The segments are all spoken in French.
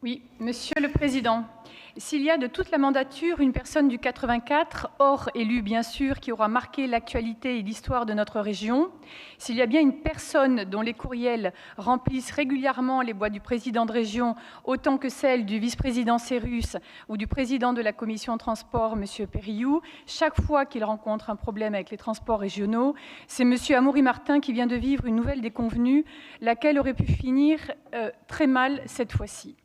Oui, Monsieur le Président, s'il y a de toute la mandature une personne du 84, hors élu bien sûr, qui aura marqué l'actualité et l'histoire de notre région, s'il y a bien une personne dont les courriels remplissent régulièrement les boîtes du président de région, autant que celles du vice-président Cérus ou du président de la commission transport, Monsieur Périou, chaque fois qu'il rencontre un problème avec les transports régionaux, c'est Monsieur Amaury Martin qui vient de vivre une nouvelle déconvenue, laquelle aurait pu finir très mal cette fois-ci.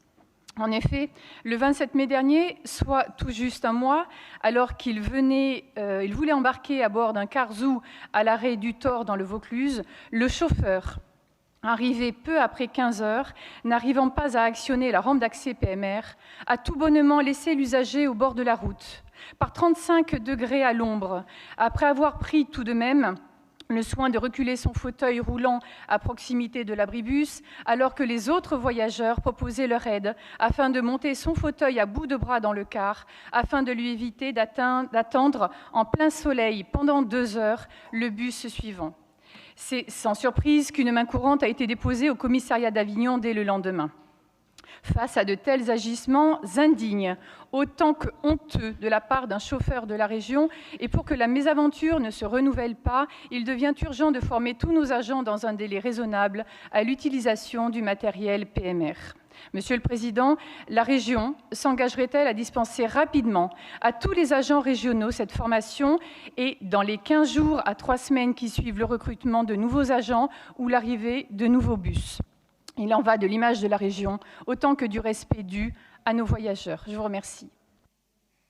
En effet, le 27 mai dernier, soit tout juste un mois, alors qu'il voulait embarquer à bord d'un car zoo à l'arrêt du Thor dans le Vaucluse, le chauffeur, arrivé peu après 15 heures, n'arrivant pas à actionner la rampe d'accès PMR, a tout bonnement laissé l'usager au bord de la route, par 35 degrés à l'ombre, après avoir pris tout de même le soin de reculer son fauteuil roulant à proximité de l'abribus, alors que les autres voyageurs proposaient leur aide afin de monter son fauteuil à bout de bras dans le car, afin de lui éviter d'attendre en plein soleil pendant 2 heures le bus suivant. C'est sans surprise qu'une main courante a été déposée au commissariat d'Avignon dès le lendemain. Face à de tels agissements indignes, autant que honteux de la part d'un chauffeur de la région, et pour que la mésaventure ne se renouvelle pas, il devient urgent de former tous nos agents dans un délai raisonnable à l'utilisation du matériel PMR. Monsieur le Président, la région s'engagerait-elle à dispenser rapidement à tous les agents régionaux cette formation et, dans les 15 jours à 3 semaines qui suivent le recrutement de nouveaux agents ou l'arrivée de nouveaux bus ? Il en va de l'image de la région, autant que du respect dû à nos voyageurs. Je vous remercie.